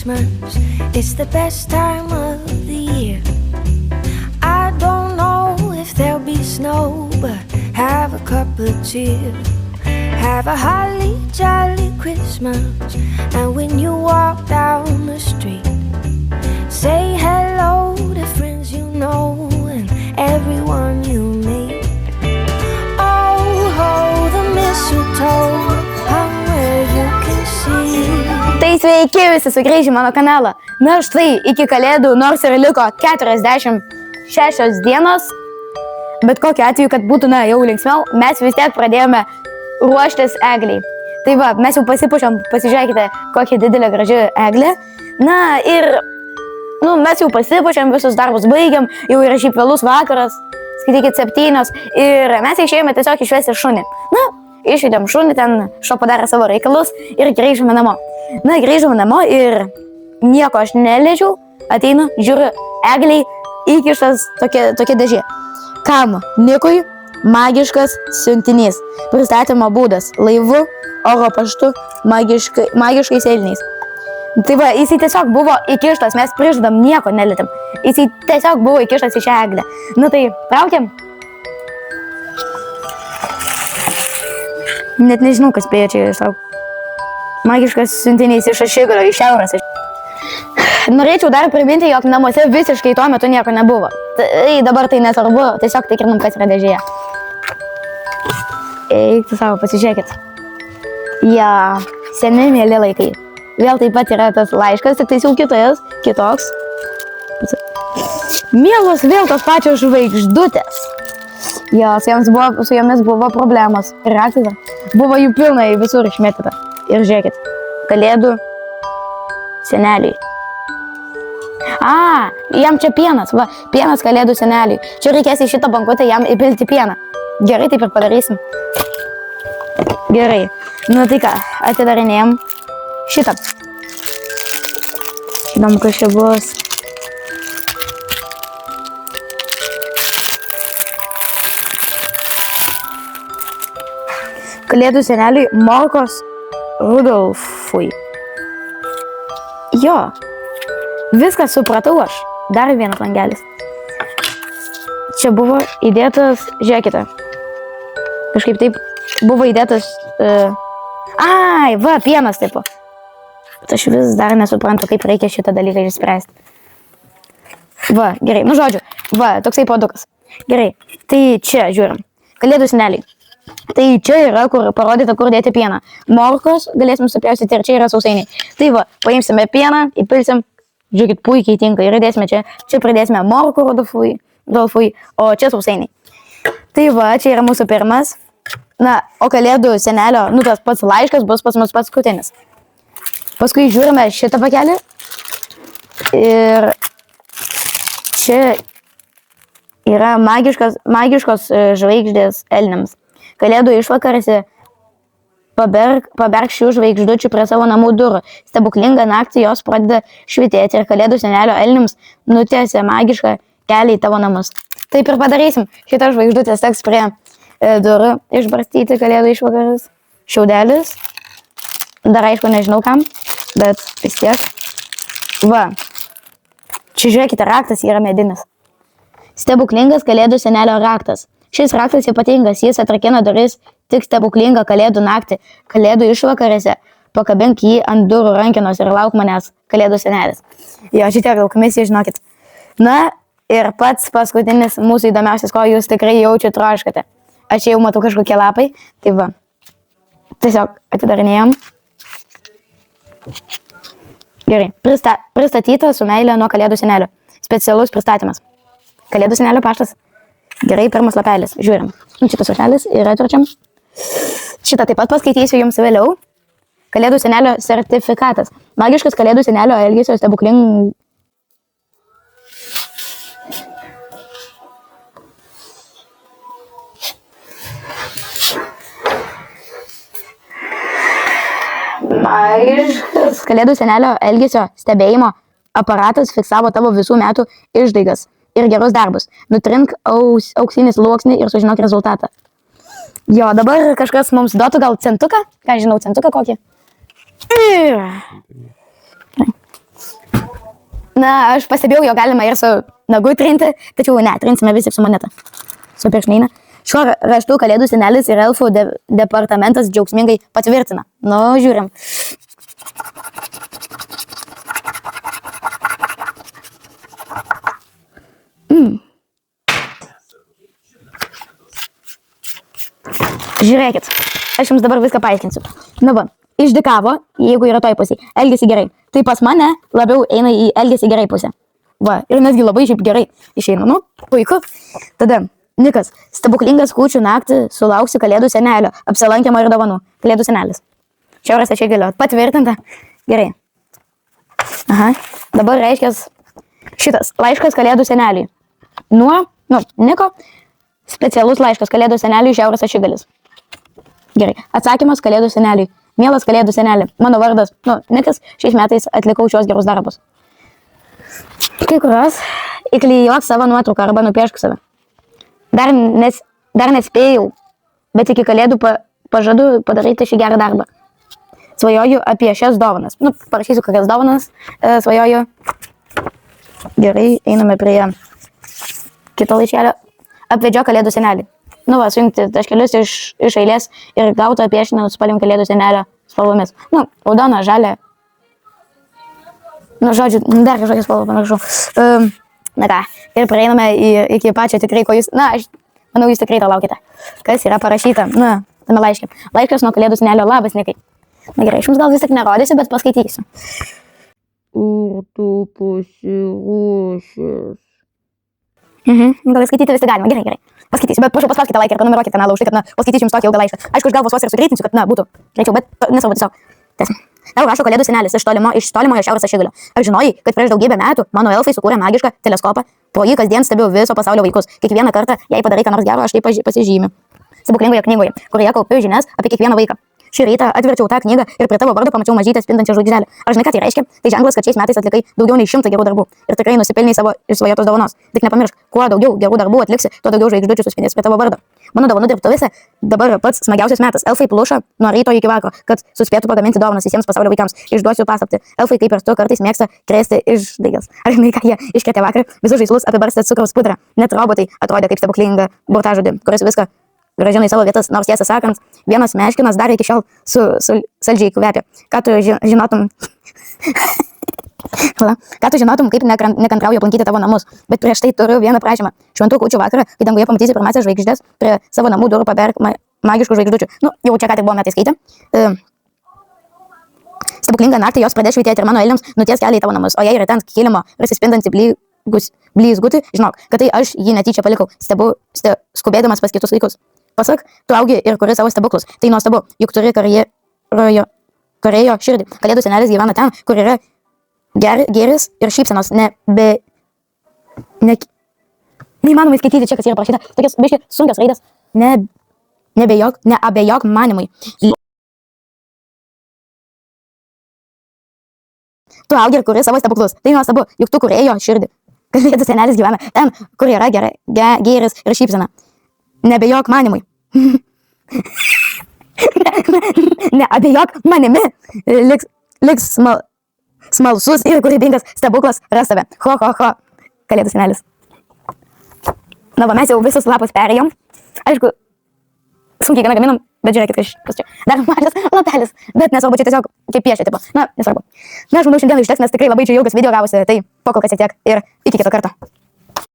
Christmas. It's the best time of the year. I don't know if there'll be snow, but have a cup of cheer. Have a holly jolly Christmas. And when you walk down the street, say hello to friends you know and everyone you meet. Oh, ho, the mistletoe hung where you can see. Tai sveiki visi sugrįžę mano kanalą. Na štai, iki kalėdų, nors ir liko 46 dienos, bet kokiu atveju, kad būtų jau linksmiau, mes vis tiek pradėjome ruoštis egliai. Tai va, mes jau pasipuošėm, pasižiūrėkite, kokia didelė graži eglė. Na ir, mes jau pasipuošėm, visus darbus baigiam, jau yra šiaip vėlus vakaras, skaitykit 7 ir mes išėjome tiesiog išvesti šunį. Išvedėm šunį, ten šuo padarė savo reikalus ir grįžome namo. Grįžome namo ir nieko aš neliečiau, ateinu, žiūriu, egliai įkištas tokia dėžė. Kam? Nikui magiškas siuntinys. Pristatymo būdas laivu, oro paštu, magiškais eiliniais. Tai va, jisai tiesiog buvo įkištas, mes prižadam, nieko nelėtėm. Jisai tiesiog buvo įkištas į šią eglę. Tai traukiam. Net nežinau, kas spėjo čia ištraukti. Magiškas siuntinys iš Ašigalio, iš šiaurės. Norėčiau dar priminti, jog namuose visiškai tuo metu nieko nebuvo. Tai dabar tai nesvarbu, tiesiog tikrinam, kas yra dėžėje. Eiktų savo, pasižiūrėkit. Seni mėly laikai. Vėl taip pat yra tas laiškas, tik tai jau kitoks. Mielos vėl tos pačios žvaigždutės. Su jomis buvo problemos. Ir atvyka. Buvo jų pilnai visur išmėtyta. Ir žiūrėkit, kalėdų seneliai. Jam čia pienas, pienas kalėdų seneliai. Čia reikės į šitą bankutę jam įpilti pieną. Gerai, taip ir padarysim. Gerai, tai ką, atidarinėjom šitą. Žinom, kas čia bus. Kalėdų seneliui Morkos Rudolfui. Viską supratau aš. Dar vienas langelis. Čia buvo įdėtas, žiūrėkite. Kažkaip taip buvo įdėtas... pienas taip. Bet aš vis dar nesuprantu, kaip reikia šitą dalyką išspręsti. Gerai, žodžiu. Toksai produkas. Gerai, tai čia žiūrim. Kalėdų seneliai. Tai čia yra, kur parodyta, kur dėti pieną. Morkos galėsim supjaustyti ir čia yra sausainiai. Tai paimsime pieną, įpilsim, žiūrėkit, puikiai tinka ir įdėsime čia. Čia pridėsime morkų Rudolfui, o čia sausainiai. Tai čia yra mūsų pirmas. O kalėdų senelio, tas pats laiškas bus pas mus paskutinis. Paskui žiūrime šitą pakelį. Ir čia yra magiškos žvaigždės elniams. Kalėdų išvakarėse paberk šių žvaigždučių prie savo namų durų. Stebuklingą naktį jos pradeda švytėti ir kalėdų senelio elniams nutiesia magišką kelią į tavo namus. Taip ir padarysim. Šitą žvaigždutės teks prie durų išbarstyti kalėdų išvakarės. Šiaudelis. Dar aišku nežinau kam, bet vis tiek. Čia žiūrėkite, raktas yra medinis. Stebuklingas kalėdų senelio raktas. Šis raktas ypatingas, jis atrakina duris tik stebuklingą kalėdų naktį. Kalėdų išvakarėse pakabink jį ant durų rankenos ir lauk manęs, kalėdų senelis. Šitie lauksmės, žinokit. Ir pats paskutinis mūsų įdomiausias, ko jūs tikrai jaučiu troškate. Aš jau matau kažkokie lapai, tai tiesiog atidarinėjom. Gerai, pristatyta su meilė nuo kalėdų senelio. Specialus pristatymas. Kalėdų senelio paštas. Gerai, pirmas lapelis. Žiūrim. Šitas lapelis ir atverčiam. Šitą taip pat paskaitysiu jums vėliau. Kalėdų senelio sertifikatas. Magiškas kalėdų senelio elgesio stebukling... Magiškas kalėdų senelio elgesio stebėjimo aparatas fiksavo tavo visų metų išdaigas ir gerus darbus. Nutrink auksinį sluoksnį ir sužinok rezultatą. Dabar kažkas mums duotų gal centuką? Ką žinau, centuką kokį? Na, aš pastebėjau, jo galima ir su nagu trinti, tačiau ne, trinsime vis tik su moneta. Su piršneina. Šiuo raštu Kalėdų senelis ir elfų departamentas džiaugsmingai patvirtina. Nu, žiūrim. Žiūrėkit, aš jums dabar viską paaiškinsiu. Nu va, išdikavo, jeigu yra toj pusėje, elgėsi gerai. Tai pas mane labiau eina į elgėsi gerai pusę. Va, ir netgi labai šiaip gerai išeina. Nu, puiku. Tada, Nikas, stebuklingas kūčių naktį sulauksi Kalėdų senelio, apsilankimo ir dovanų. Kalėdų senelis. Šiaurės Ašigalio. Patvirtinta. Gerai. Aha. Dabar reiškia šitas laiškas Kalėdų seneliui. Niko, specialus laiškas Kalėdų seneliui Šiaurės Ašigalis. Gerai. Atsakymas Kalėdų seneliui. Mielas Kalėdų senelį. Mano vardas, Nikas, šiais metais atlikau šios gerus darbus. Kai kurios įklijuok savo nuotrauką arba nupiešk save. Dar nespėjau, bet iki Kalėdų pažadu padaryti šį gerą darbą. Svajoju apie šias dovanas. Parašysiu kokias dovanas. Svajoju. Gerai, einame prie kito laiškelio. Apvedžio Kalėdų senelį. Sujungti taškelius iš eilės ir gautą piešinį nuspalvim Kalėdų senelio spalvomis. Raudona, žalia. Žodžiu, dar kažkokią spalvą pamiršau. Na ką, ir prieiname iki pačio tikrai, ko jūs, aš manau, jūs tikrai to laukite. Kas yra parašyta, tame laiške. Laiškas nuo Kalėdų senelio, labas, Nikai. Na gerai, aš jums gal vis tik nerodysiu, bet paskaitysiu. Ar tu pasiruošęs? Gal skaityti vis tik galima, gerai. Paskaitysiu, bet prašau paspauskite laiką ir prenumeruokite kanalą už tai, kad paskaitysiu jums tokį ilgą laišką. Aišku, aš gal vos ir sugreitinsiu, kad būtų greičiau, bet nesvarbu tiesiog. Tau rašo Kalėdų senelis iš tolimojo Šiaurės Ašigalio. Ar žinojai, kad prieš daugybę metų mano elfai sukūrė magišką teleskopą? Pro jį kasdien stebiu viso pasaulio vaikus. Kiekvieną kartą, jei padarai ką nors gero, aš tai pasižymiu. Stebuklingoje knygoje, kurioje kaupiu žinias apie kiekvieną vaiką. Šį rytą atverčiau tą knygą ir prie tavo vardo pamačiau mažytę spindančią žvaigždelę. Ar žinai, ką tai reiškia? Tai ženklas, kad šiais metais atlikai daugiau nei 100 gerų darbų ir tikrai nusipelnei savo išsvajotos dovanos. Tik nepamiršk, kuo daugiau gerų darbų atliksi, tuo daugiau žvaigždučių suspindės prie tavo vardo. Mano dovanų dirbtuvėse dabar pats smagiausias metas. Elfai pluša nuo ryto iki vakaro, kad suspėtų pagaminti dovanas visiems pasaulio vaikams. Išduosiu paslaptį. Elfai kaip ir tu kartais mėgsta krėsti išdaigas. Ar žinai, ką jie iškrėtė vakar? Visus žaislus apibarstė cukraus pudra. Net robotai atrodė kaip stebuklinga burtažodį, kuris viską grąžina į savo vietas, nors tiesą sakant, vienas meškinas dar iki šiol saldžiai kvepia. Ką tu žinotum? Ką tu žinotum, kaip nekantrauju aplankyti tavo namus, bet prieš tai turiu vieną prašymą. Šventų kūčių vakarą, kai danguje pamatysi pirmąsias žvaigždės, prie savo namų durų paberk magiškų žvaigždučių. Jau čia ką tik buvome tai skaitę. Stebuklingą naktį jos pradės švytėti ir mano elniams nuties kelią į tavo namus, o jei ryte ant kilimo prisispindantį blizgutį, žinok, kad tai aš jį netyčia palikau, skubėdamas pas kitus vaikus. Pasak, tu augi ir kuri savo stebuklus. Tai nuostabu, juk turi karėjo širdį. Kalėdų senelis gyvena ten, kur yra gėris ir šypsenos. Neįmanomai skaityti čia, kas yra parašyta. Tokios biški sunkios raidės. Neabejok manimui. Tu augi ir kuri savo stebuklus. Tai nuostabu, juk tu kurėjo širdį. Kalėdų senelis gyvena ten, kur yra gėris ir šypsena. Nebejok manimui. Neabejok manimi. Liks smalsus ir kūrybingas stebuklas ras tave. Ho. Kalėdų senelis. Mes jau visus lapus perėjom. Aišku, sunkiai gana gaminam, bet žiūrėkit, kas čia. Dar mažas lapelis, bet nesvarbu, čia tiesiog kaip piešia, tipo. Nesvarbu. Aš manau, šiandien užteks, nes tikrai labai džiaugiuosi video gavosi, tai po kol kas tiek ir iki kito karto.